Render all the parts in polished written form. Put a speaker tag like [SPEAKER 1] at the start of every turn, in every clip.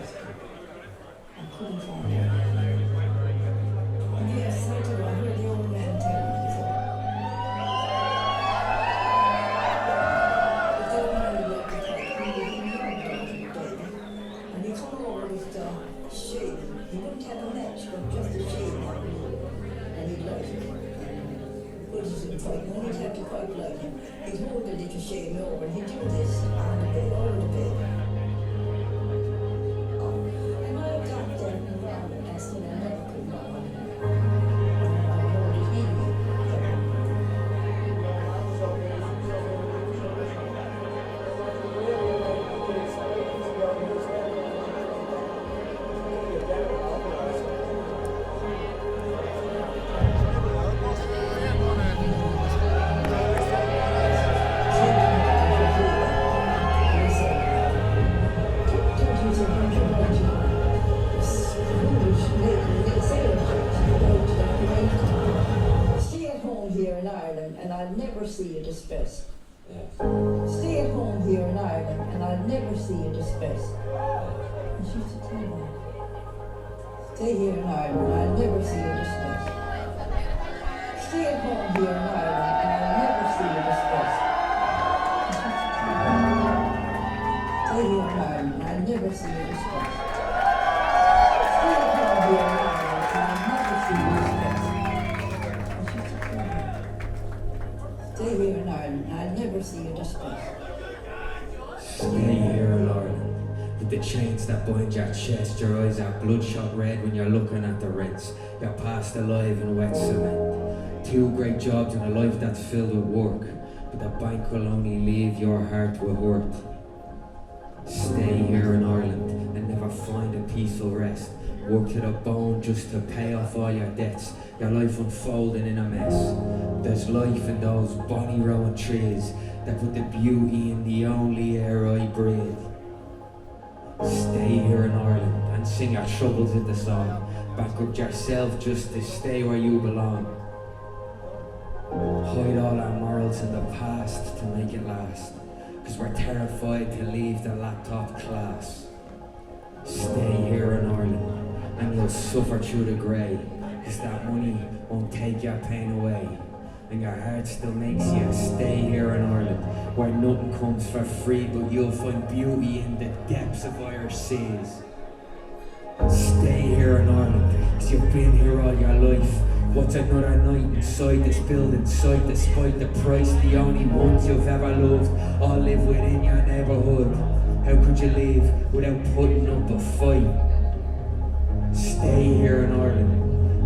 [SPEAKER 1] I couldn't find it. And yes, I do. I heard the old man tell me before. But the old man let me take me baby. And he come over with the shaving. He wouldn't have a match, but just a shaving. And he'd light it. But he's in fight. When he'd have to fight like him, he'd hold the little shaving over and he'd do this on the bed, over the bed. See you dispersed.
[SPEAKER 2] Yes.
[SPEAKER 1] Stay at home here in Ireland and I'll never see you dispersed. And she used to tell me, stay here in Ireland and I'll never see you dispersed. Stay at home here in Ireland and I'll never see you dispersed. Stay here in Ireland and I'll never see you dispersed. Stay at home here in Ireland and I'll never see you dispersed. Stay here in Ireland, and I'll never see you dispersed.
[SPEAKER 2] Stay here in Ireland, with the chains that bind your chest, your eyes are bloodshot red when you're looking at the rents. You're past alive in wet cement. 2 great jobs and a life that's filled with work, but the bank will only leave your heart with hurt. Stay here in Ireland and never find a peaceful rest. Work to the bone just to pay off all your debts. Your life unfolding in a mess. There's life in those bonny rowan trees that put the beauty in the only air I breathe. Stay here in Ireland and sing your troubles in the song. Bankrupt yourself just to stay where you belong. Hide all our morals in the past to make it last, 'cause we're terrified to leave the laptop class. Stay here in Ireland and you'll suffer through the grey, 'cause that money won't take your pain away. And your heart still makes you stay here in Ireland, where nothing comes for free, but you'll find beauty in the depths of Irish seas. Stay here in Ireland, 'cause you've been here all your life. What's another night inside this building site, despite the price? The only ones you've ever loved all live within your neighbourhood. How could you leave without putting up a fight? Stay here in Ireland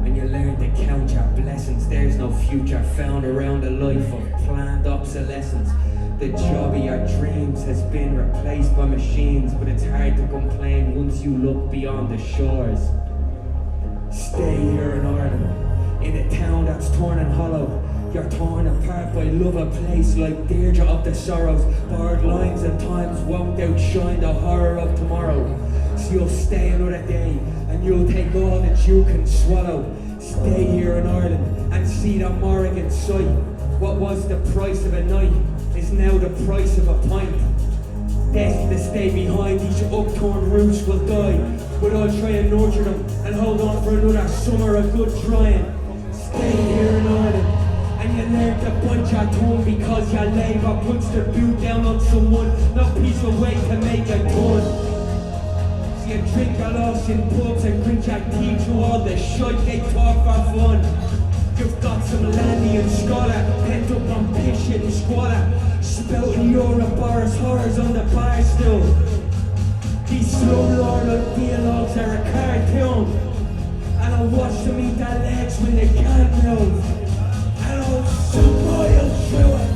[SPEAKER 2] and you learn to count your blessings. There's no future found around a life of planned obsolescence. The job of your dreams has been replaced by machines, but it's hard to complain once you look beyond the shores. Stay here in Ireland, in a town that's torn and hollow. You're torn apart by love, a place like Deirdre of the Sorrows. Barred lines and times won't outshine the horror of tomorrow. So you'll stay another day and you'll take all that you can swallow. Stay here in Ireland and see the Morrigan sight. What was the price of a night is now the price of a pint. Destined to stay behind, each upturned roots will die, but I'll try and nurture them and hold on for another summer of good trying. Stay here in Ireland and you learn to bite your tongue, because your labour puts the boot down on someone. No piece of way to make a ton. So you drink your loss in pubs and grit your teeth through all the shite they talk for fun. You've got some Landy scholar pent up on piss shit and squalor, spouting Ouroboros horrors on the bar stool. These slumlord dialogues are a cartoon, and I watch them eat their legs when they can't move, and I'll spoil through it.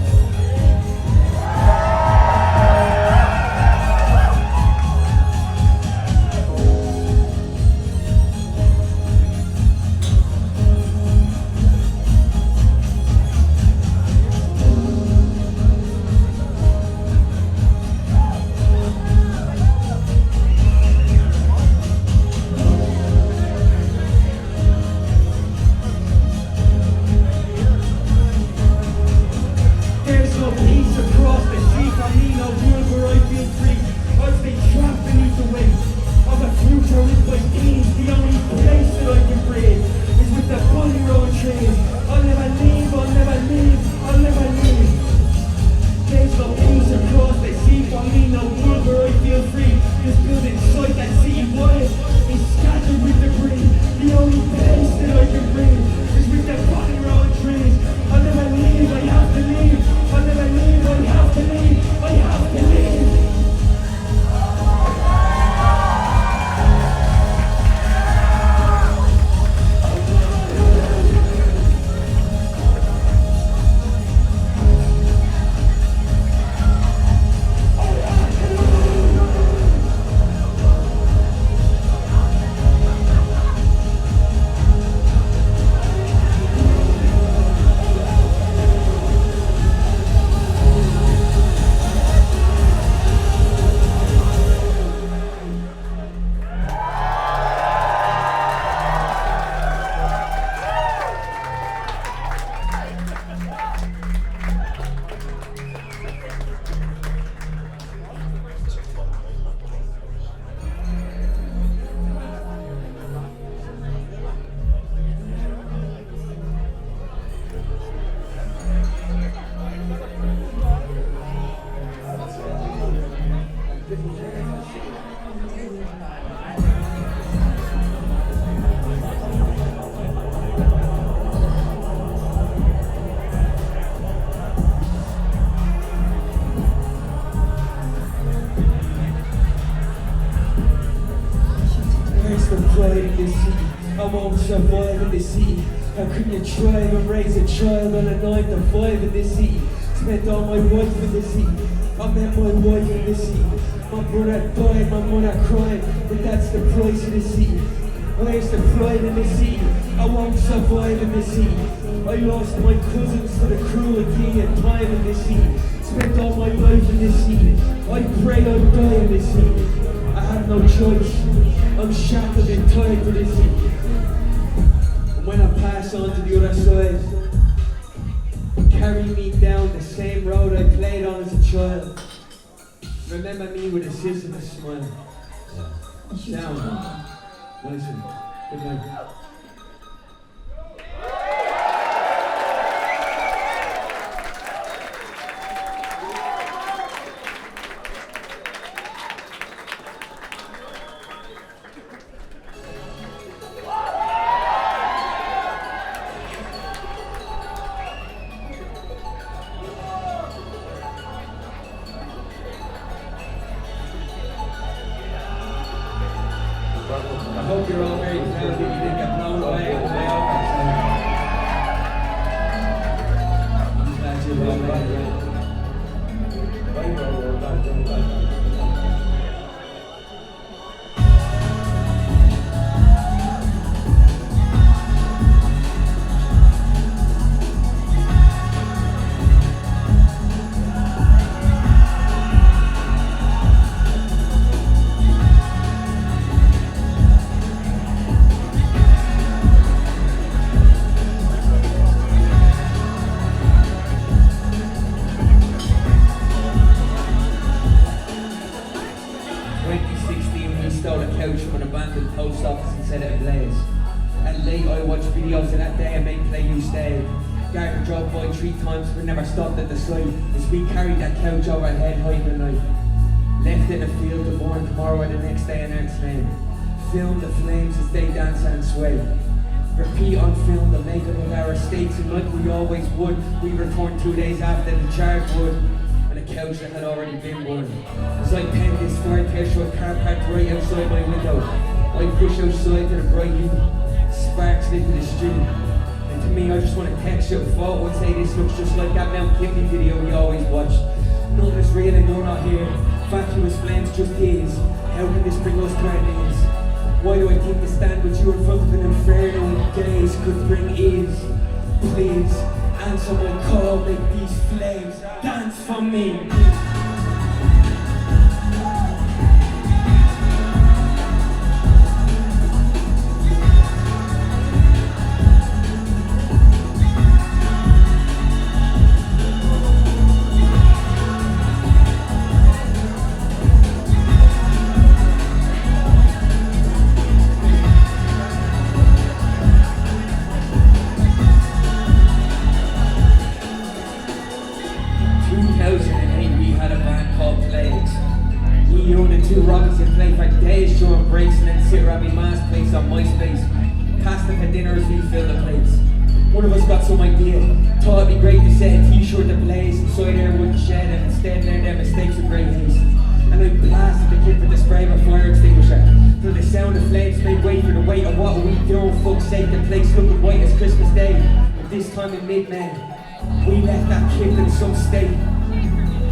[SPEAKER 2] the city. I won't survive in the city. How can you try and raise a child on a 9 to 5 in the city? Spent all my life in the city. I met my wife in the city. My brother died, my mother cried, but that's the price of the city. Where's the pride in the city? I won't survive in the city. I lost my cousins to the cruelty and time in the city. Spent all my life in the city. I pray I'll die in the city. I have no choice. I'm shackled and tied to the city. And when I pass on to the other side, carry me down the same road I played on as a child. Remember me with a sis and a smile. Down. Listen. Good night. I hope you're all very proud that you didn't get blown away on the way out. I'm glad you're all right. Stole a couch from an abandoned post office and set it ablaze. At late I watched videos of that day and made play you stayed. Garden drove by 3 times but never stopped at the site as we carried that couch over our head high in the night. Left in a field to mourn tomorrow or the next day in Earth's name. Film the flames as they dance and sway. Repeat on film the makeup of our estates and like we always would. We returned 2 days after the charge would. Couch that had already been won. As I penned this fire test with car parked right outside my window, I push outside to the bright youth, sparks lit to the street. And to me, I just want to text you a photo and say this looks just like that Mount Kipley video we always watched. None is real and none are here. Fatuous flames just is. How can this bring us to our knees? Why do I think to stand with you in front of an inferno gaze could bring ease? Please answer my call, make these flames dance for me. 2008 we had a band called Plagues. Me, you and the 2 Robinson played for days during breaks and then sit around me man's place on MySpace. Passed them for dinner as we filled the plates. One of us got some idea, thought it'd be great to set a t-shirt ablaze inside our wooden shed and instead learn their mistakes with great haste. And I blasted the kid with the spray of a fire extinguisher till the sound of flames made way for the weight of what are we doing, fuck's sake. The place looked white as Christmas Day, but this time in mid-May we left that kid in some state.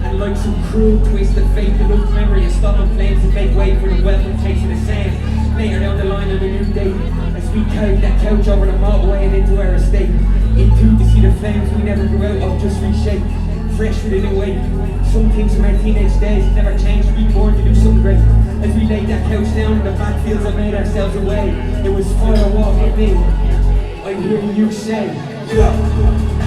[SPEAKER 2] And like some cruel twist of fate, the looked memory of stopping flames to make way for the welcome chasing the sand. Later down the line on a new date, as we carried that couch over the motorway and into our estate. It too to see the flames we never grew out of just reshape. Fresh with a new weight. Some things from our teenage days never changed, we born to do something great. As we laid that couch down in the backfields and made ourselves away, it was fire walk with me. I hear you say, yeah.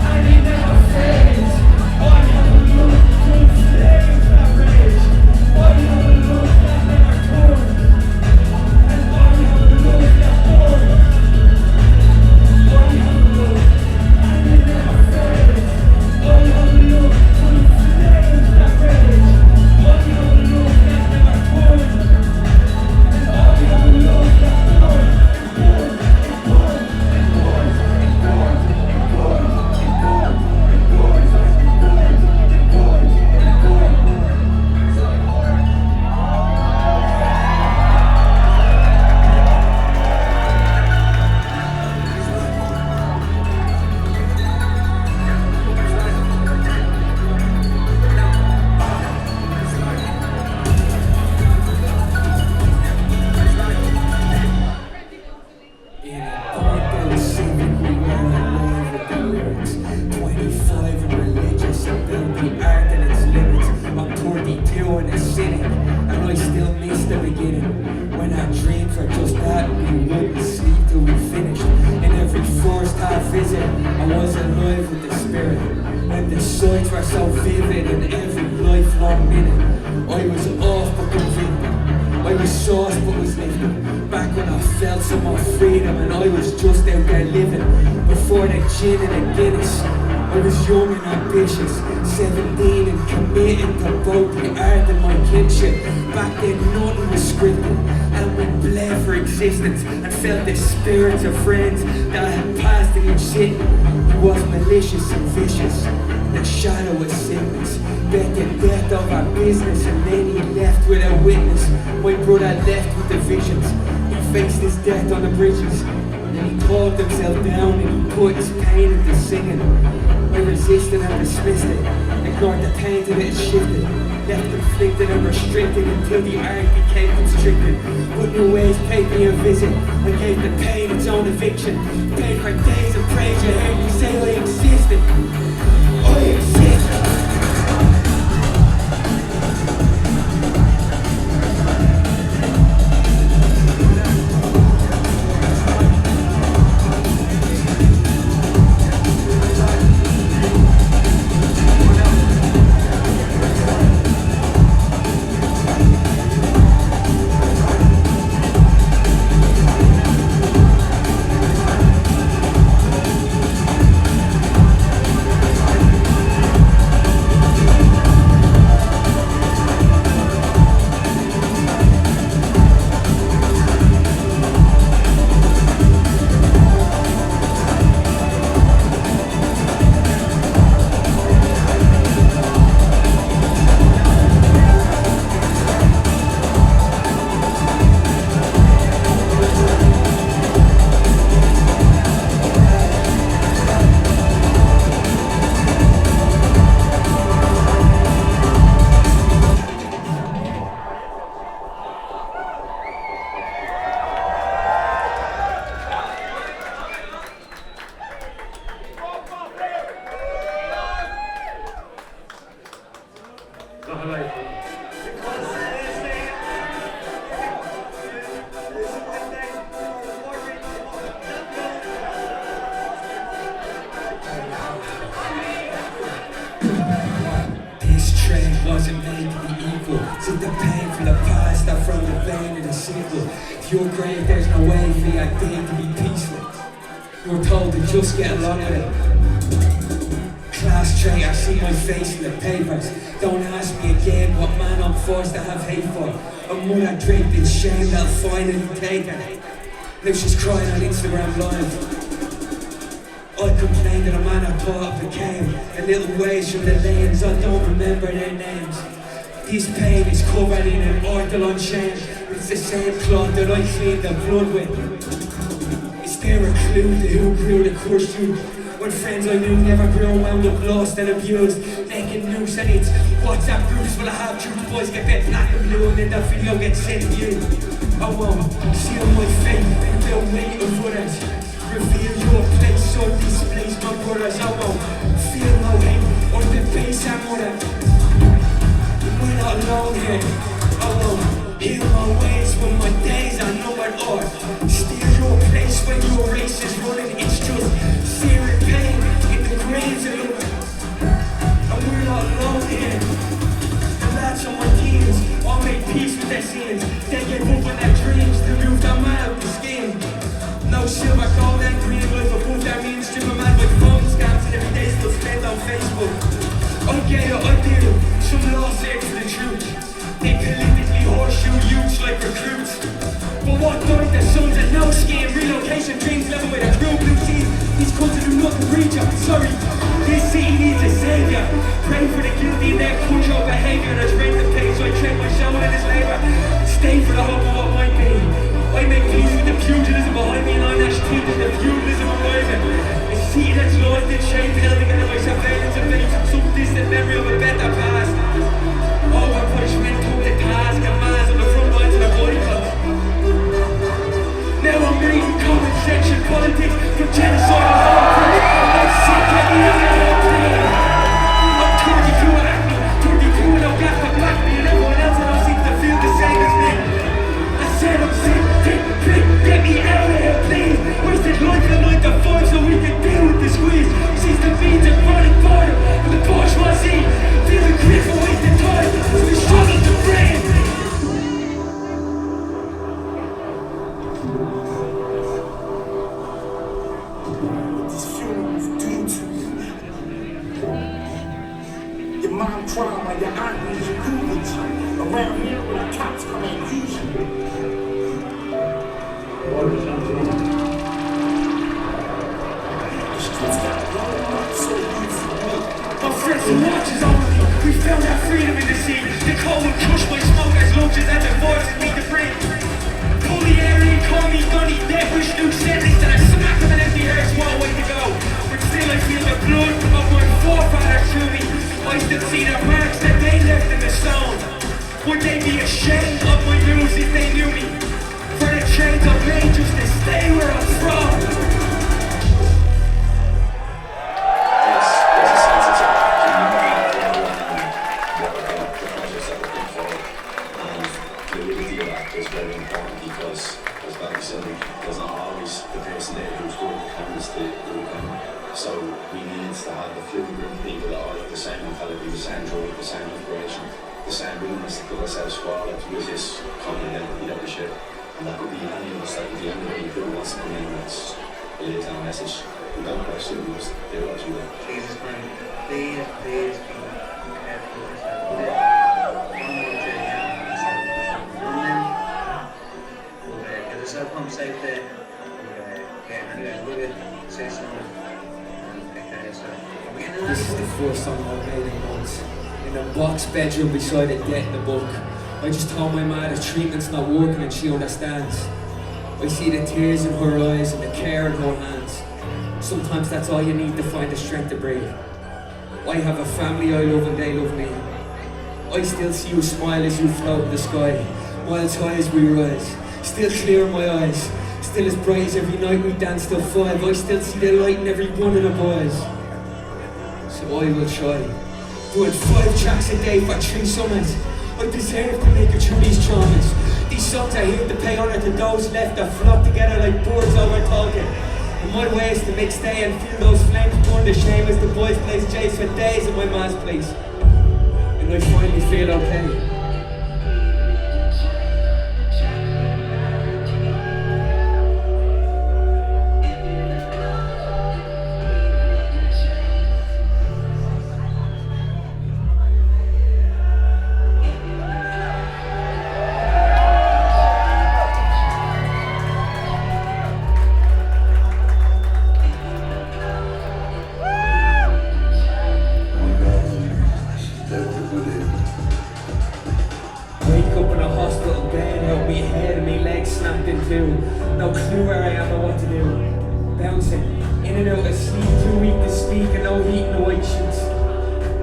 [SPEAKER 2] I need never for just that. We wouldn't sleep till we finished. In every first half visit, I was alive with the spirit. When the sights were so vivid in every lifelong minute, I was off but convicted. I was sauced but was lifted. Back when I felt some more freedom and I was just out there living. Before the gin and the Guinness, I was young and ambitious, 17 and committed to both the art and my kinship. Back then nothing was scripted, and we bled for existence and felt the spirits of friends that I had passed in each city. He was malicious and vicious, the shadow of sickness, bet the death of our business, and then he left without witness. My brother left with the visions, he faced his death on the bridges, and then he calmed himself down and he put his pain into singing. I resisted and dismissed it, ignored the pain till it had shifted, left conflicted and restricted until the art became constricted. But new ways paid me a visit, I gave the pain its own eviction. Paid for days of praise, you heard me say I existed. I existed. See the pain from the past, I from the vein of the sequel. To your grave, there's no way for the idea to be peaceful. You're told to just get along with it. Class trait, I see my face in the papers. Don't ask me again what man I'm forced to have hate for. A mother draped in shame that'll finally take her. Now she's crying on Instagram Live. I complained that a man I thought I became. A little ways from the lanes, I don't remember their names. This pain is covered in an ortholan shame. It's the same cloth that I cleaned the blood with. Is there a clue to who grew the cursed youth? When friends I knew never grew, wound up lost and abused. Making news and it's WhatsApp groups full of half-truth boys get bent black and blue, and then that video gets sent to you. I won't seal my fate without weight of others. Reveal your place or displace my brothers. I won't feel no hate or debase our mother. We're not alone here. I won't heal my ways when my days are numbered or steal your place when your race is running. It's just searing pain in the graves of it. And we're not alone here. The lads on my teams all made peace with their sins. They gave up on their dreams to move their man out the skin. No silver, gold and green life above their means. Strip a man with phone scams and every day still spent on Facebook. I get it, I do. Some lost there to the truth. They politically horseshoe youths like recruits. But what died the sons of no skin? Relocation dreams level with a true blue seas. These countries do nothing reach up. Sorry, this city needs a savior. Pray for the guilty in their cultural behavior. There's rent to pay, so I trade my soul in this labor. Stay for the hope of what might be. I make peace with the pugilism behind me, and I'm Nash teeth with the feudalism arriving. A city that's lost its shape, held together by surveillance and babes, some distant memory of a better past. Oh, our punishment took the task, and mass on the front lines of the boycott. Now I'm making comment section politics from genocidal holocaust. I'm sick of eating all clean. I'm 32 and acting, 32 and I'll get the back me, and everyone else I don't seem to feel the same as me. I said I'm sick.
[SPEAKER 3] These funerals do to you. Your mom crying while your aunt needs you with you. Around here when the cops come and use you. The streets got blown up so easy.
[SPEAKER 4] Our friends and watches on me. We found our freedom in the sea. The cold will crush my smoke as lunches and the voices need to bring. Pull the air in, call me Donny, dead wish new settings, and I smack them an empty earth, small way to go. But still I feel the blood of my forefathers through me. I still see the marks that they left in the stone. Would they be ashamed of my moves if they knew me? For the chains I've made just to stay where I'm from.
[SPEAKER 5] So we need to have a few people that are of the same mentality, the same joy, the same inspiration, the same willingness to put ourselves forward with this common identity that we share. And that could be any of us, that could be anybody who wants to come in and believes in our message. We don't question, we just do what you do.
[SPEAKER 6] Jesus, man, please be careful with yourself. Get yourself home safe there. Say something.
[SPEAKER 2] This is the first song I've made in months. In a box bedroom beside a debt in the book. I just told my ma the treatment's not working and she understands. I see the tears in her eyes and the care in her hands. Sometimes that's all you need to find the strength to breathe. I have a family I love and they love me. I still see you smile as you float in the sky. Miles high as we rise. Still clear in my eyes. Still as bright as every night we dance till 5. I still see the light in every one of the boys. So I will try. Doing 5 tracks a day for 3 summers. I deserve to make it through these traumas. These songs are here to pay honour to those left that flock together like birds over talking. And my way is to make stay and feel those flames burn the shame as the boys place Jays for days at my man's place. And I finally feel okay. No clue where I am or what to do. Bouncing in and out of sleep, too weak to speak, and no heat, no white sheets.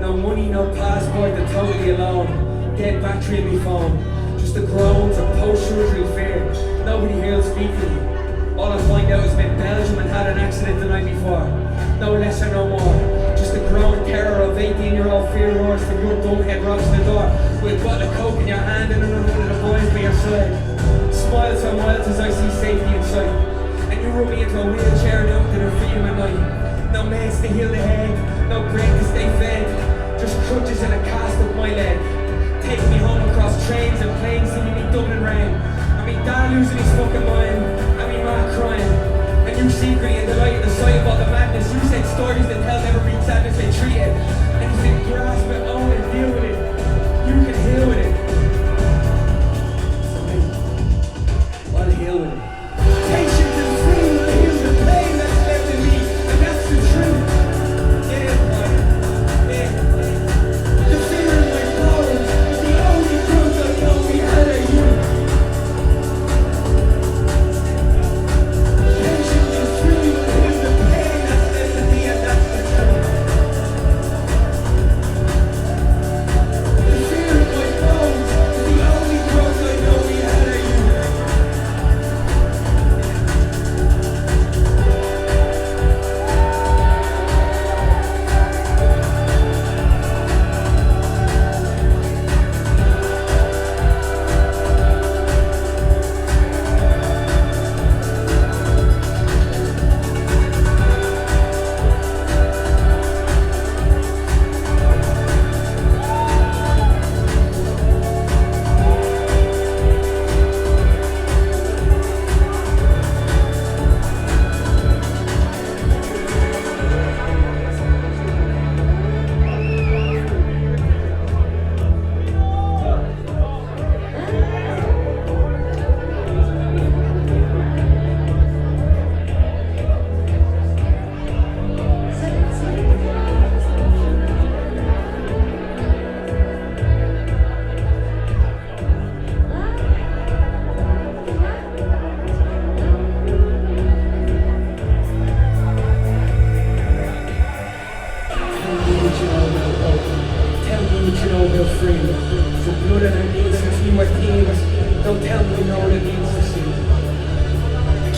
[SPEAKER 2] No money, no passport, they're totally alone. Dead battery in my phone. Just the groans of post-surgery fear. Nobody here will speak to me. All I find out is I'm in Belgium and had an accident the night before. No less or no more. Just the growing terror of 18-year-old fear roars from your dumbhead rocks in the door. With a bottle of coke in your hand and another one of the boys by your side. Smiles for miles as I see safety in sight. And you roll me into a wheelchair and out to the freedom at night. No meds to heal the head, no break to stay fed. Just crutches and a cast of my leg. Take me home across trains and planes, singing me Dublin rain. I mean dad losing his fucking mind, I mean ma crying. And you secret in the light of the sight of all the madness. You said stories that tell never read sadness they treat it. And you said grasp it, own it, deal with it. You can heal with it. I'll heal with it. Patience and free will heal the pain that's left in me, and that's the truth. Yeah, man. Yeah. The fear in my bones is the only proof I know we had a youth. Patience and free will heal the pain that's left in me, and that's the truth.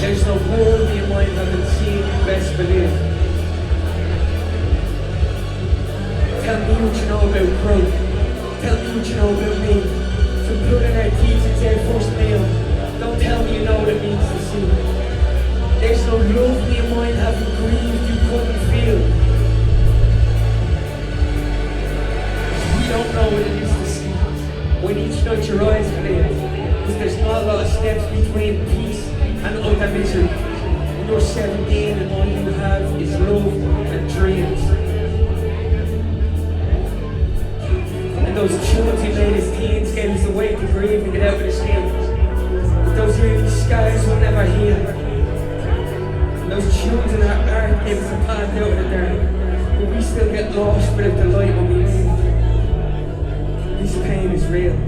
[SPEAKER 2] There's no world in mind haven't seen, you best believe. Tell me what you know about growth. Tell me what you know about me. From blood in our teeth since our first meal. Don't tell me you know what it means to see. There's no love me and mine haven't grieved you couldn't feel. We don't know what it is to see. When each night your eyes clear. Because there's not a lot of steps between peace and utter misery. When you're 17 and all you have is love and dreams. And those tunes you made as teens gave us a way to grieve and get out of the skin. But those early scars will never heal. And those tunes in our art gave us a path out of the dark. But we still get lost without the light when we leave. This pain is real.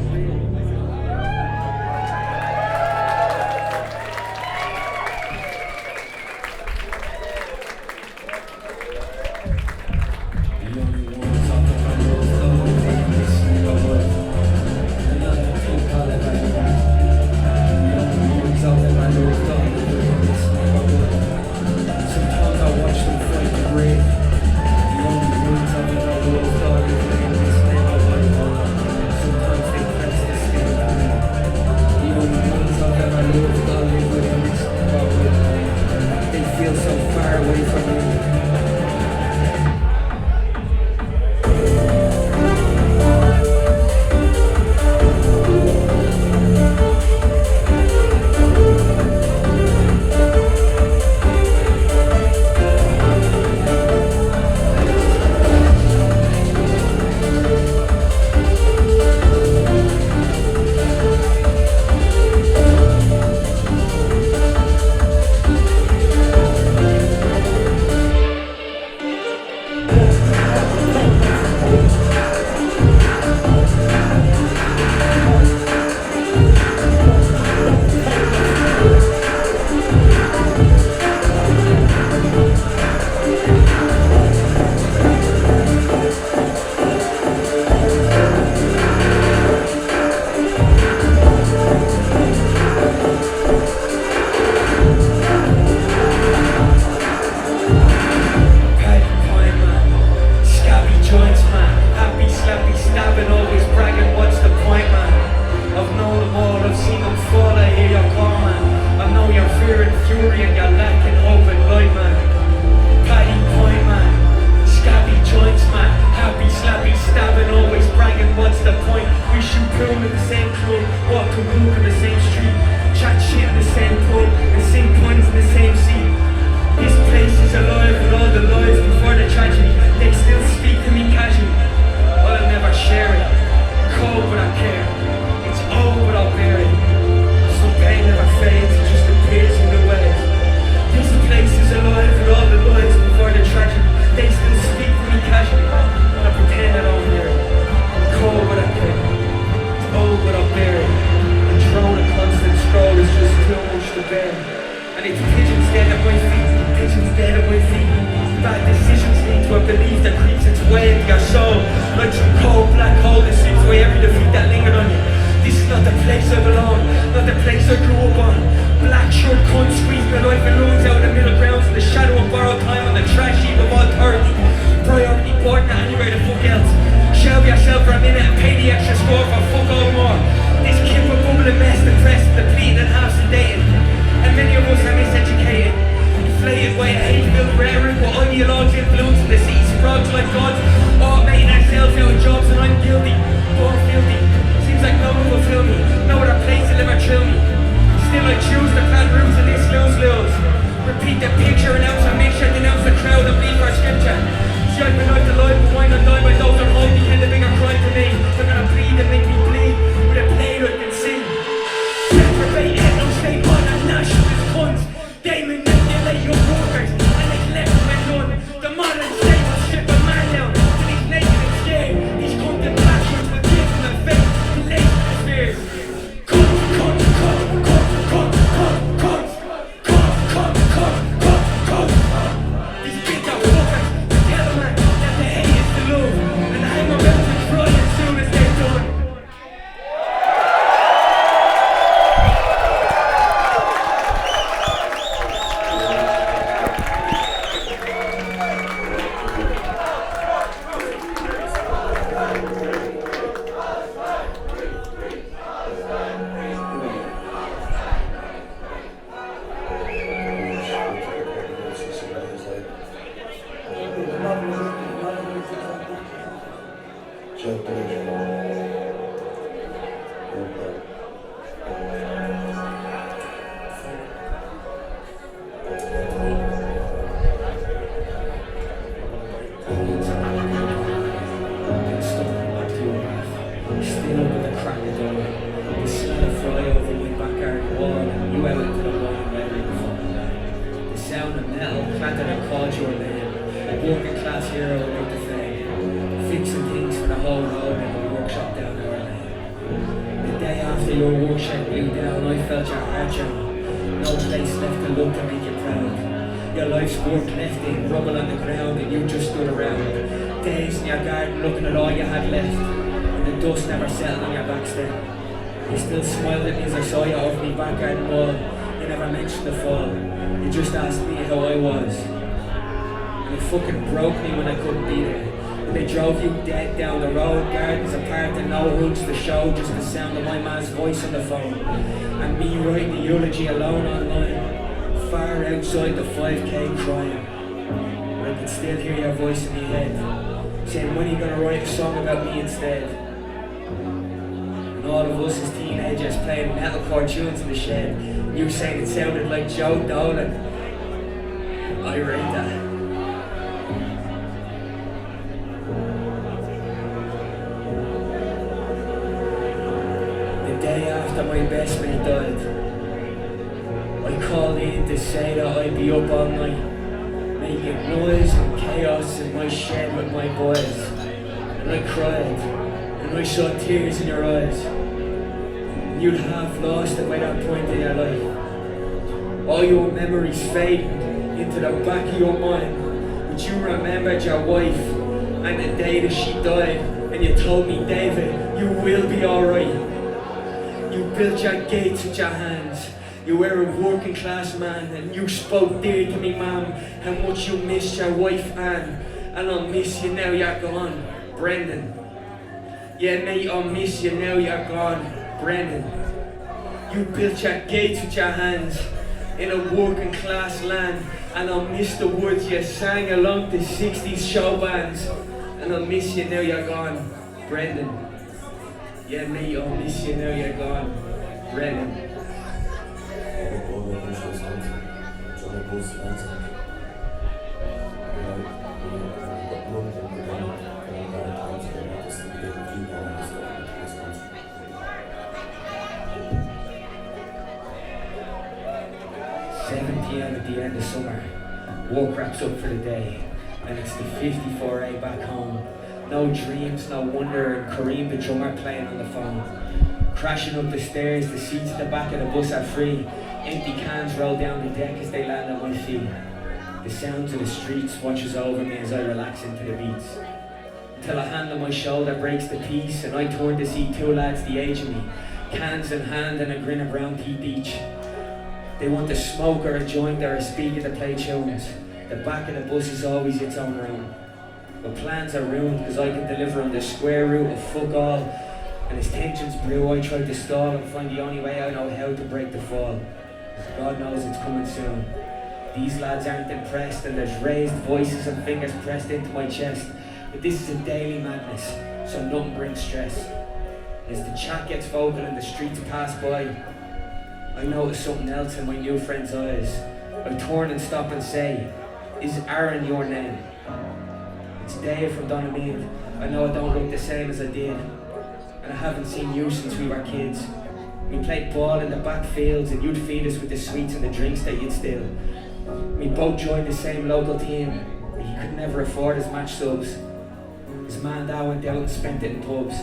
[SPEAKER 4] Seems like no one will feel me, no other place will ever chill me. Still I choose to plan
[SPEAKER 2] Broke me when I couldn't be there. They drove you dead down the road, gardens apart and no hoods to show, just the sound of my man's voice on the phone. And me writing the eulogy alone online, far outside the 5k crying. I can still hear your voice in my head, saying when are you gonna write a song about me instead? And all of us as teenagers playing metalcore tunes in the shed, you saying it sounded like Joe Dolan. I read that. My best mate died. I called in to say that I'd be up all night, making noise and chaos in my shed with my boys. And I cried, and I saw tears in your eyes. And you'd half lost it by that point in your life. All your memories fading into the back of your mind, but you remembered your wife and the day that she died, and you told me, David, you will be alright. You built your gates with your hands. You were a working class man, and you spoke dear to me, ma'am, how much you missed your wife, Anne. And I'll miss you now you're gone, Brendan. Yeah, mate, I'll miss you now you're gone, Brendan. You built your gates with your hands in a working class land, and I'll miss the words you sang along the 60s show bands. And I'll miss you now you're gone, Brendan. Yeah, mate, I'll miss you now you're gone, Brendan. At the end of summer, work wraps up for the day, and it's the 54A back home. No dreams, no wonder, and Kareem the drummer playing on the phone. Crashing up the stairs, the seats at the back of the bus are free. Empty cans roll down the deck as they land at my feet. The sounds of the streets washes over me as I relax into the beats. Till a hand on my shoulder breaks the peace, and I turn to see two lads the age of me, cans in hand and a grin of brown teeth each. They want to smoke or a joint or a speaker to play tunes. The back of the bus is always its own room. But plans are ruined because I can deliver on the square root of fuck all. And as tensions brew, I try to stall and find the only way I know how to break the fall. God knows it's coming soon. These lads aren't impressed, and there's raised voices and fingers pressed into my chest. But this is a daily madness, so nothing brings stress. As the chat gets vocal and the streets pass by, I notice something else in my new friend's eyes. I turn and stop and say, "Is Aaron your name?" It's Dave from Donamead. I know I don't look the same as I did, and I haven't seen you since we were kids. We played ball in the back fields, and you'd feed us with the sweets and the drinks that you'd steal. We both joined the same local team, but he could never afford his match subs. His man dad went out and spent it in pubs.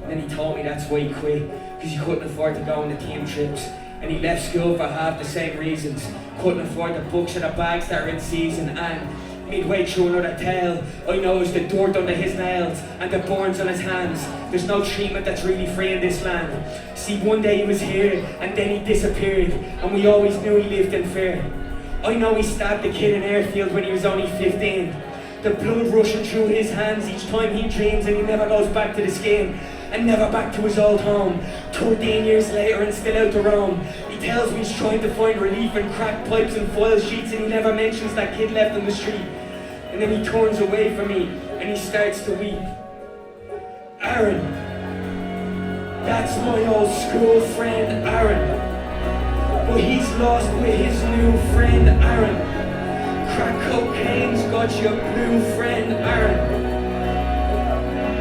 [SPEAKER 2] And then he told me that's why he quit, because he couldn't afford to go on the team trips. And he left school for half the same reasons. Couldn't afford the books or the bags that are in season. And midway through another tale, I noticed the dirt under his nails and the burns on his hands. There's no treatment that's really free in this land. See, one day he was here and then he disappeared, and we always knew he lived in fear. I know he stabbed the kid in Airfield when he was only 15. The blood rushing through his hands each time he dreams, and he never goes back to the skin and never back to his old home. 13 years later and still out to roam. He tells me he's trying to find relief in cracked pipes and foil sheets, and he never mentions that kid left on the street. And then he turns away from me and he starts to weep.
[SPEAKER 4] Aaron. That's my old school friend Aaron. But he's lost with his new friend Aaron. Crack cocaine's got your blue friend Aaron.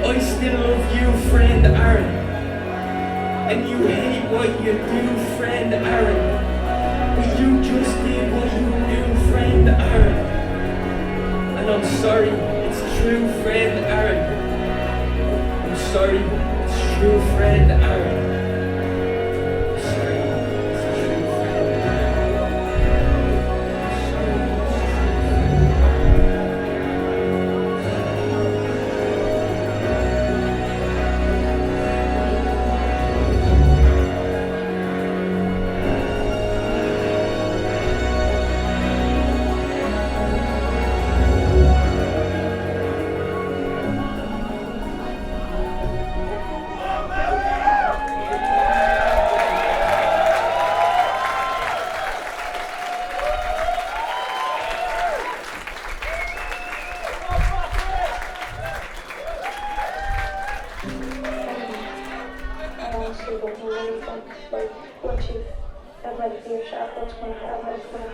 [SPEAKER 4] I still love you, friend Aaron. And you hate what you do, friend Aaron. But you just did what you knew, friend Aaron. And I'm sorry, it's true, friend Aaron. I'm sorry, it's true, friend Aaron. I'm sorry, it's true, friend Aaron.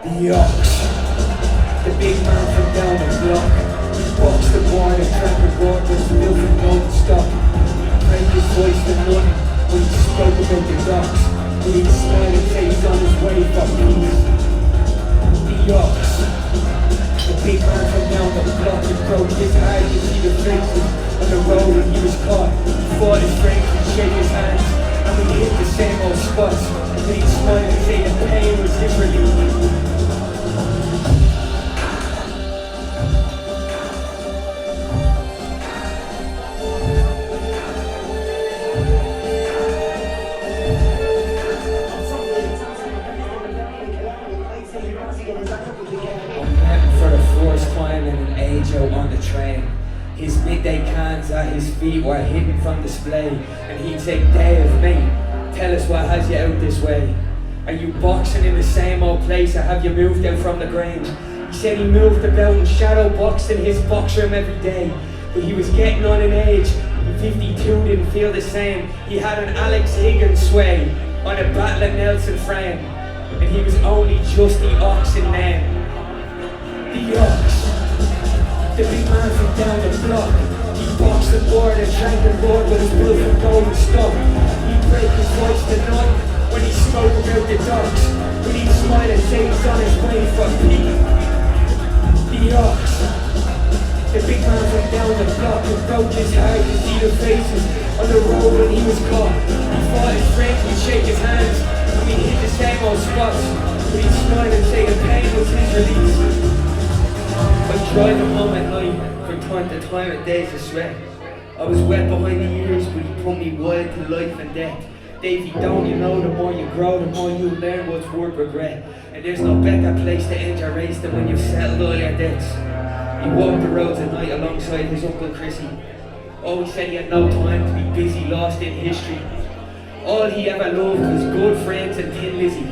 [SPEAKER 7] The ox, the big man from down the block, walks the board and tramped board with still from golden stock. Break his voice to none when he spoke about the docks, when he'd smile and say he's on his way for peace. The ox, the big man from down the block, he broke his heart, you see the faces on the road when he was caught. He fought his friends and shake his hands, and we hit the same old spots. And he'd smile and say the pain was his relief. Out on the train. His midday cans at his feet were hidden from display, and he'd say, Dave, mate, tell us what has you out this way. Are you boxing in the same old place, or have you moved out from the Grange? He said he moved about and shadow boxed in his box room every day, but he was getting on in age, and 52 didn't feel the same. He had an Alex Higgins sway on a Battle of Nelson frame, and he was only just the ox in name. The ox, the big man from down the block. He boxed the board and drank the board with his blue from golden stock. He'd break his voice to none when he spoke about the docks, but he'd smile and say he's on his way for peace. The ox, the big man from down the block, who broke his heart to see the faces on the road when he was caught. He fought his friends, he'd shake his hands, and we hit the same old spots, but he'd smile and say the pain was his release. I drive him home at night from time to time in days of sweat. I was wet behind the ears, but he put me wild to life and death. Davey, don't you know, the more you grow, the more you learn what's worth regret. And there's no better place to end your race than when you've settled all your debts. He walked the roads at night alongside his Uncle Chrissy. Always said he had no time to be busy, lost in history. All he ever loved was good friends and Thin Lizzie.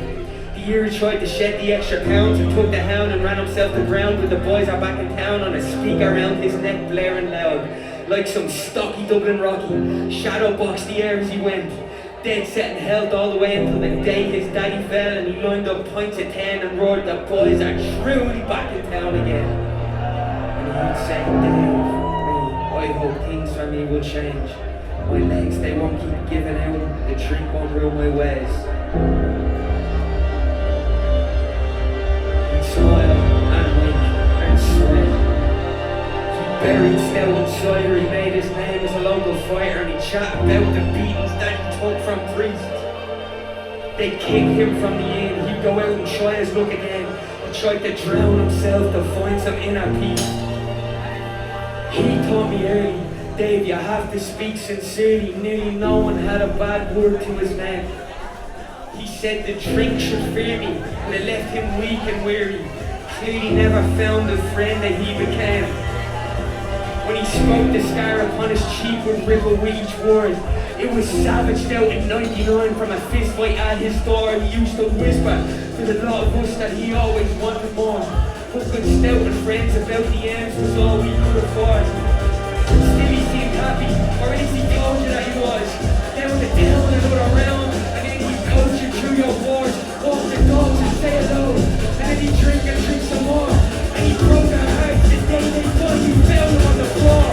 [SPEAKER 7] The year he tried to shed the extra pounds and took the hound and ran himself to ground when the boys are back in town on a speaker around his neck blaring loud. Like some stocky Dublin Rocky, shadow boxed the air as he went. Dead set and held all the way until the day his daddy fell and he lined up pints of 10 and roared, the boys are truly back in town again. And he'd say, Dave, I hope things for me will change. My legs, they won't keep giving out, the drink won't ruin my ways. He'd smile and wink and swear. He buried stout and cider, he made his name as a local fighter, and he'd chat about the beatings that he took from priests. They'd kick him from the inn, he'd go out and try his luck again. He tried to drown himself to find some inner peace. He taught me early, Dave, you have to speak sincerely. Nearly no one had a bad word to his name. He said the drink should fear me, and it left him weak and weary. Clearly never found the friend that he became. When he spoke, the scar upon his cheek would ripple with each word. It was savaged out in 99 from a fist fight at his door. He used to whisper to the lot of us that he always wanted more. Fucking stout and friends about the ends was all we could afford. Still he seemed happy me, or at least he told you that he was. Down the town and all around, and then he coach you through your wars, walk the dogs and say hello, and then he drink and drink some more, and he broke their hearts the day they thought you fell on the floor.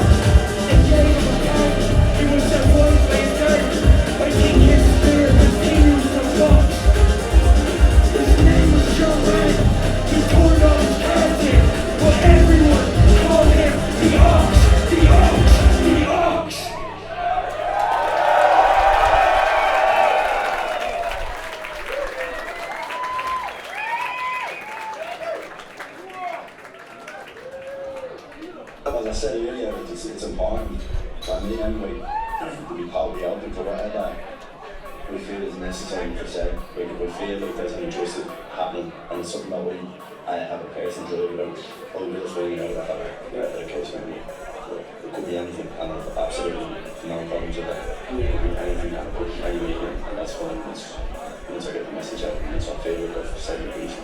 [SPEAKER 7] They gave him a gun, he was survived by his dirt, but King his spirit continues to walk. His name was John Ryan, he turned all his cards in, but everyone called him the Ox, the Ox, the Ox.
[SPEAKER 5] As I said earlier, it's important for me anyway to be publicly open to whatever we feel is necessary to say. Like if we feel like there's an injustice happening and it's something that we have a person to do about, or we'll swing out of that case maybe. It could be anything, and I've absolutely no problems with that. It could be anything that could be any media, and that's fine. Once I get the message out, and it's on favour of saying the piece.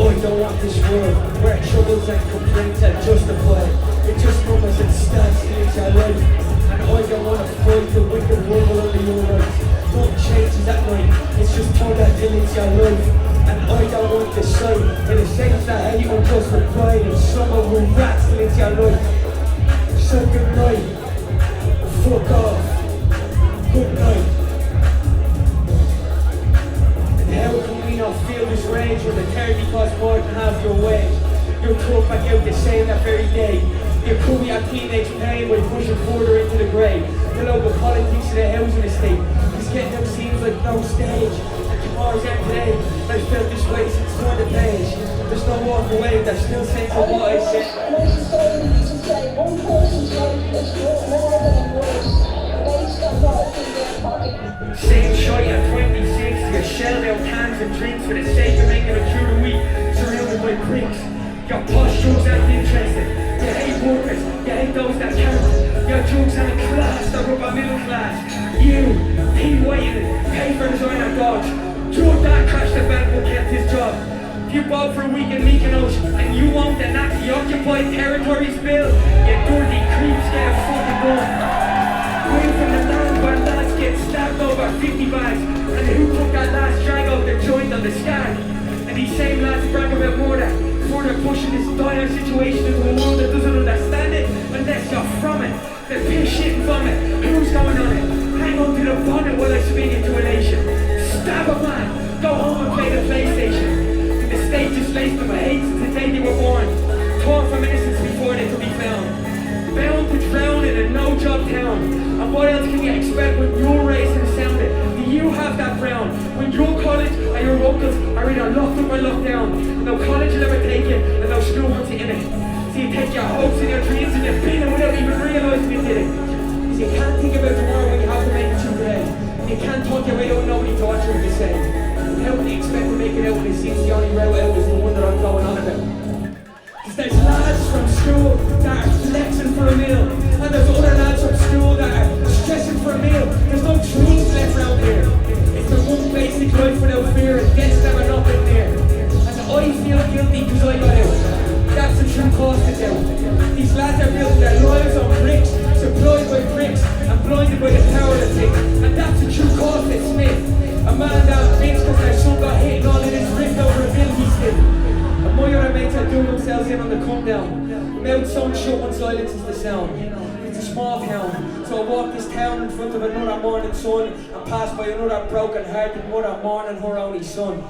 [SPEAKER 7] I don't want this world where troubles and complaints are justified. It just numbers and stats things I like. And I don't want to fight the wicked world under your rights. Don't changes at night, it's just all that limits your life. And I don't want the sight, in a sense that hate or just pride in someone who rats limits your life. So good night, fuck off, good night. How can we not feel this rage when the therapy costs more than half your wage? You're tough back out the same that very day. You could be at teenage pain by pushing further into the grave. The local politics of the housing estate is getting them seems like no stage. And tomorrow's end today, I've felt this way since on the page. There's no walk away, there's still sense of what I said.
[SPEAKER 1] Most stories to say one person's life is worth more than a word, based on what's in their pocket.
[SPEAKER 7] Same shite at 26, you shelled out cans and drinks for the sake of making it through the week, surrounded by pricks. Your posh drugs aren't interested, you hate workers, you hate those that count. Your drugs aren't class, that rub our middle class. You, he waiting, pay for designer dodge. Drug that crashed the bank will get his job. If you bought for a week in Mykonos and you won't enact the occupied territories bill, you dirty creeps get a fucking gun. Away from the land where lads get stabbed over 50 bags, and who took that last drag out the joint on the scag? And these same lads brag about murder, further pushing this dire situation into a world that doesn't understand it unless you're from it. The piss shit and vomit, who's going on it? Hang on to the bonnet while I spin into a nation. Stab a man, go home and play the PlayStation. And the state just laced them with hate since the day they were born. Torn from innocence before they could be found. Bound to drown in a no-job town. And what else can you expect when you're raised and sounded? Do you have that ground? When your college and your uncles are either locked up or locked down, and no college will ever take you, and no school wants you in it. So you take your hopes and your dreams and you bin it without even realising you did it. Because you can't think about tomorrow when you have to make it through today. And you can't talk your way out nobody to watch what you say. How can you expect to make it out when it seems the only route out is the one that I'm going on about? Because there's lads from school that are flexing for a meal, and there's other lads from school that are stressing for a meal. There's no truth left around here. It's the one basic life without fear, it gets never nothing near. And I feel guilty because I got out. That's the true cost of doubt. These lads are building their lives on bricks, supplied by bricks, and blinded by the power of things. And that's the true cost of Smith. A man that thinks because their son got hit and all in his wrist over a bill he still. And my other mates are doing themselves in on the come down. Mouth sewn shut when silence is the sound. It's the small town, so I walk this town in front of another morning sun and pass by another broken-hearted mother mourning her only son.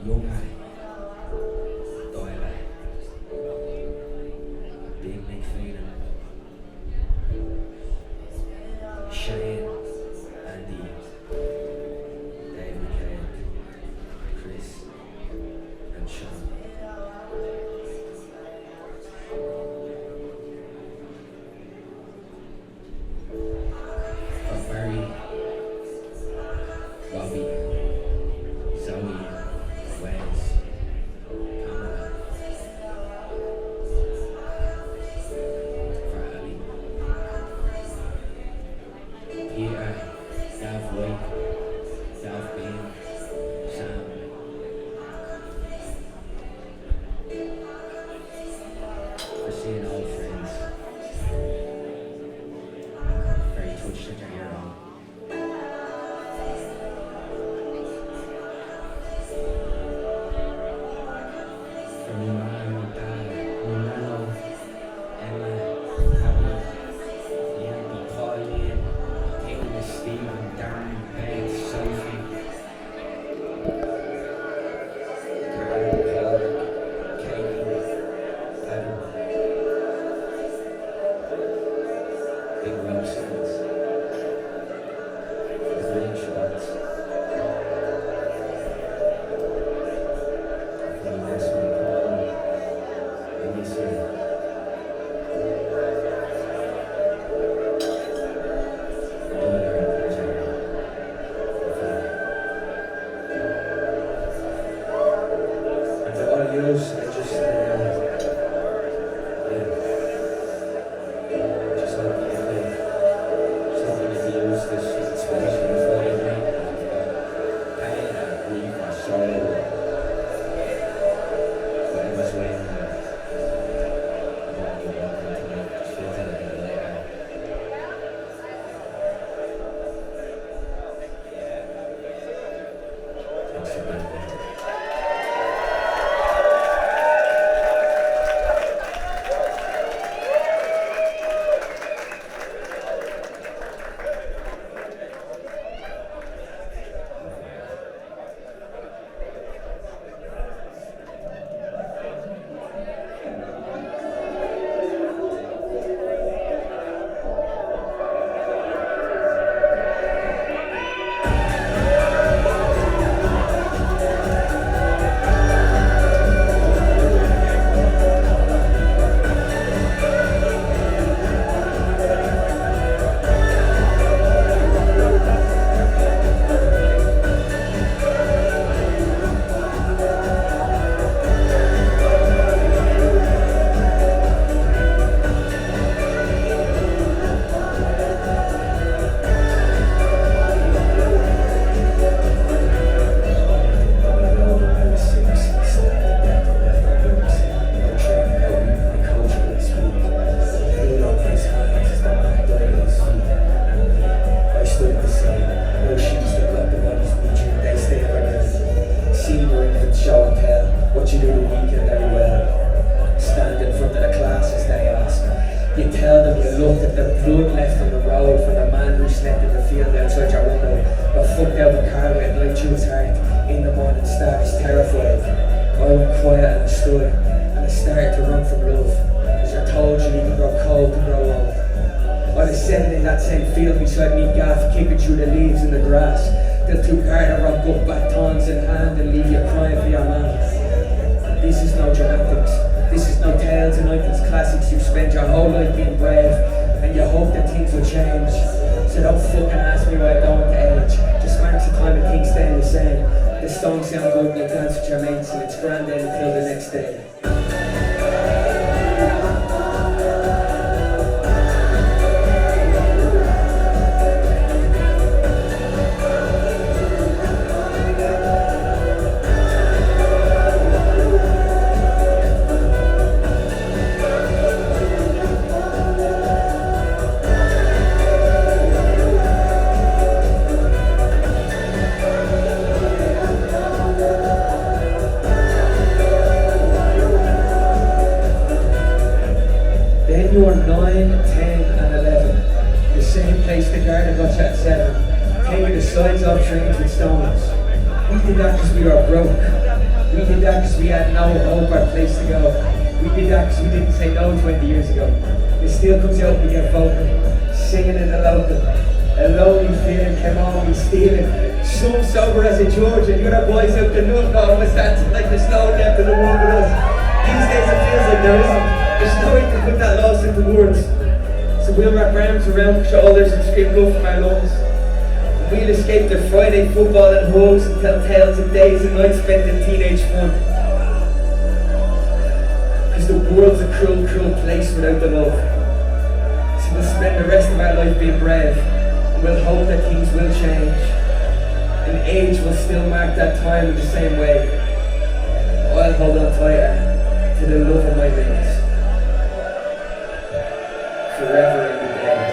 [SPEAKER 2] Younger, Doyle, Big McPhelan, Shane, Andy, Dave McCabe, Chris, and Sean. Barry, Robbie, Zoe, Wes, Cormac, for Ali, Peter, Gav White, Gav Bean, Sam, for seeing old friends. Very touched that you're here on. From Milano, Dad, Milano, Emma, Abby, Yandy, Pauline, Taylor, Stephen, Darren, Beth, Sophie, Karen, Paul, Katie, Adam, Big Roasters, the Green Shots, from this one, Paul, Elisa, and to all yous, I just, yeah, just like you think, something to use this space in the body, right? Pain and grief and sorrow, whatever's weighing on it. I won't give up until I just feel that a bit later. Thanks for being there. You were 9, 10 and 11. The same place the garden got you at 7. Came with the sides off trains with stones. We did that because we were broke.
[SPEAKER 7] We did that because we had no hope or place to go. We did that because we didn't say no 20 years ago. It still comes out, we get vocal, singing in the local. A lonely feeling came on me stealing. Some sober as a judge and the other boys out the nut all was dancing like there's no depth in the world with us. These days it feels like there isn't. There's no way to put that loss into words. So we'll wrap arms around our shoulders and scream love from our lungs. And we'll escape the Friday football and hugs and tell tales of days and nights spent in teenage fun. Because the world's a cruel, cruel place without the love. So we'll spend the rest of our life being brave. And we'll hope that things will change. And age will still mark that time in the same way. I'll hold on tighter to the love of my mates. Forever and a day.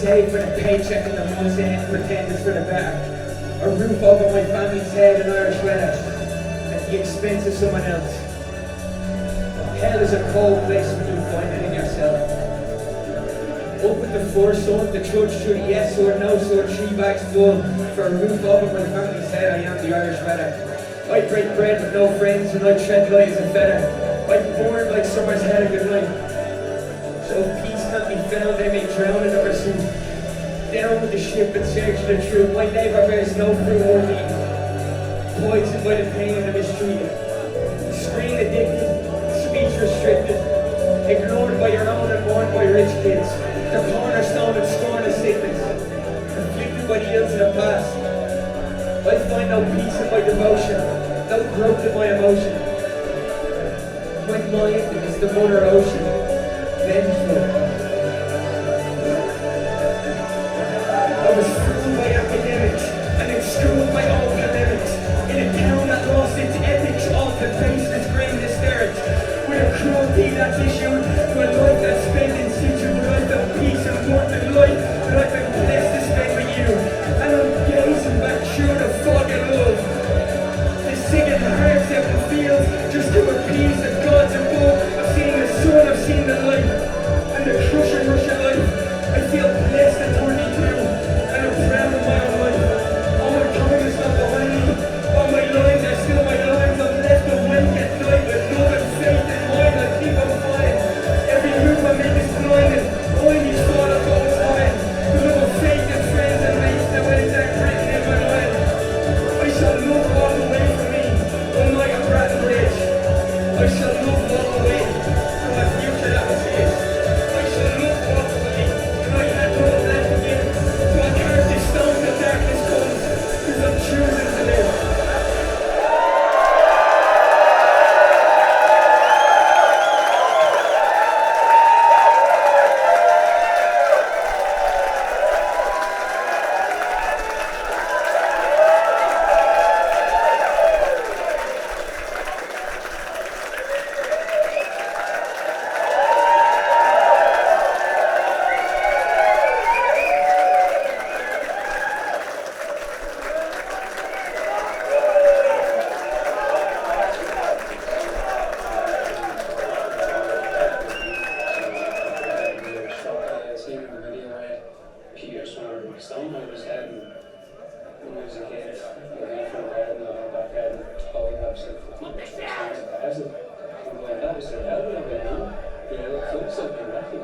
[SPEAKER 7] Save for the paycheck and the month's end, pretend it's for the better. A roof over my family's head, an Irish weather, at the expense of someone else. Hell is a cold place when you find it in yourself. Up with the foresight, the trudge through the yes or no sort, 3 bags full. For a roof over my family's head, I am the Irish weather. I break bread with no friends and I tread light as a feather. I burn like summer's head a good night. So if peace can't be found, they may drown in the pursuit. Down with the ship and search for the truth. My neighbour bears no fruit or meat. Poisoned by the pain and the mistreated. Screen addicted, speech restricted. Ignored by your own and mourned by rich kids. The cornerstone and scorn of sickness. Afflicted by the ills of the past. I find no peace in my devotion, no growth in my emotion. My mind is the mother ocean. Vengeful. I was fooled by academics and then schooled by all polemics. In a town that lost its ethics, all to face its grave hysterics. With a cruelty that's issued to a life that's spent in situ, a life of peace and worth and life that I've been blessed to spend with you. And I'm gazing back through the fog of love. The singing hearts out in fields just to appease the gods above. I've seen the sun, I've seen the light, and the crushing rush of life. I feel blessed at 22, and I'm proud of my own life. All my time is not behind me, all my lines are still my lines. I'm left awake at night with love and faith in mind. I keep on flying. Every move I make is blind.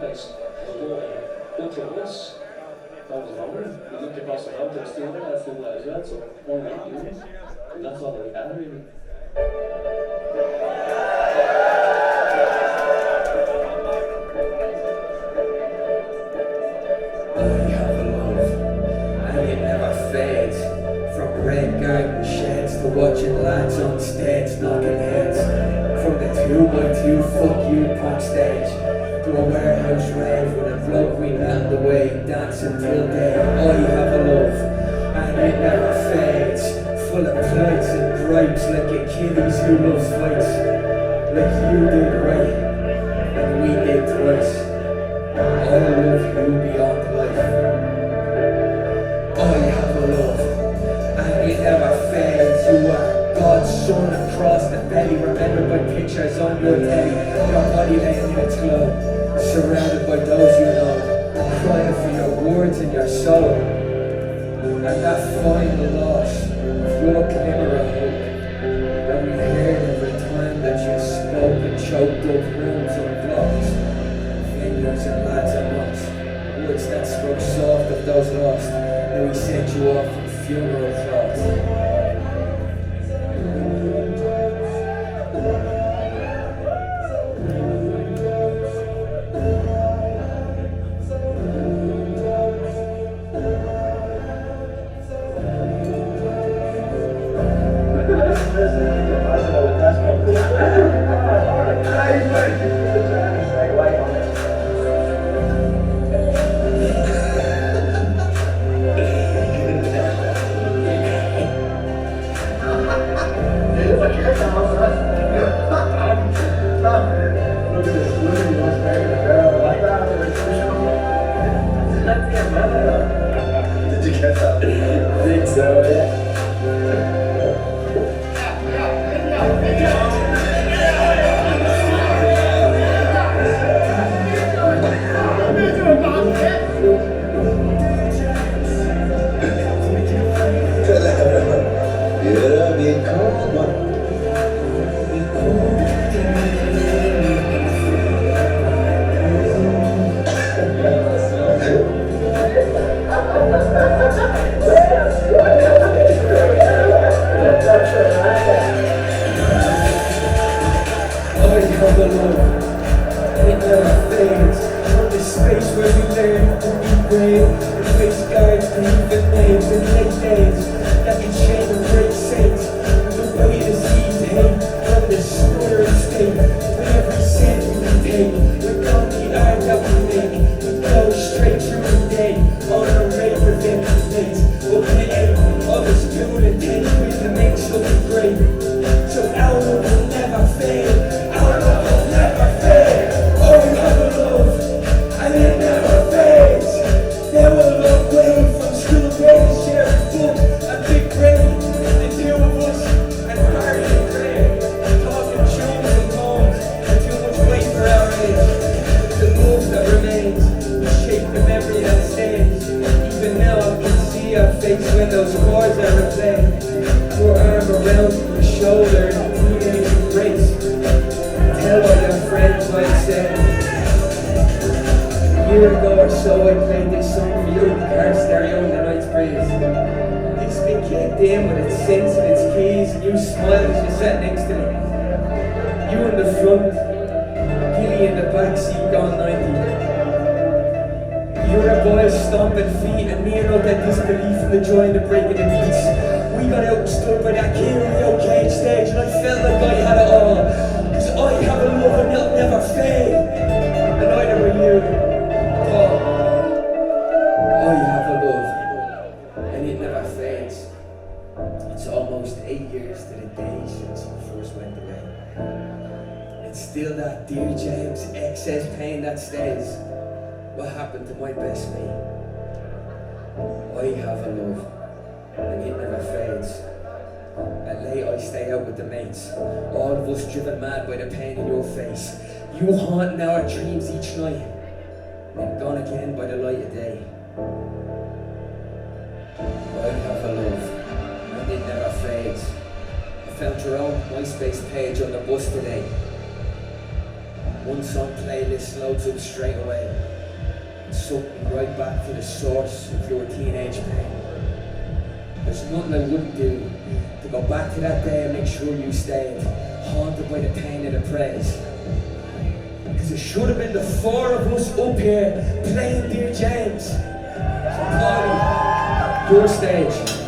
[SPEAKER 8] place. Good to us. That was longer. We looked across the road to the steel there, that's doing that as well, so more than 8 units. And that's all that we had really.
[SPEAKER 7] I have a love, and it never fades. From red garden sheds to watching lads on stage knocking heads. From the 2x2 fuck you punk stage to a warehouse rave with a bloke we met on the way, dancing till day. I have a love, and it never fades. Full of plights and gripes like Achilles who loves fights. Like you did right, and we did twice. I love you beyond life. I have a love, and it never fades. You are God's son across the belly, remembered by pictures on your day. Your body laying in its glow, surrounded by those you know, crying for your words and your soul. And that final loss of your glimmer of hope that we heard every time that you spoke and choked up rooms and blocks, fingers and lads and knots, words that spoke soft of those lost, and we sent you off in funeral thoughts.
[SPEAKER 5] Did you get that? I think so, yeah. You're a big cold one. All of us driven mad by the pain in your face. You haunt in our dreams each night, and gone again by the light of day. I have a love, and it never fades. I found your own MySpace page on the bus today.
[SPEAKER 7] One song playlist loads up straight away. It sucked me right back to the source of your teenage pain. There's nothing I wouldn't do to go back to that day and make sure you stayed, haunted by the pain of the praise. Because it should have been the four of us up here playing Dear James. So Polly, your stage.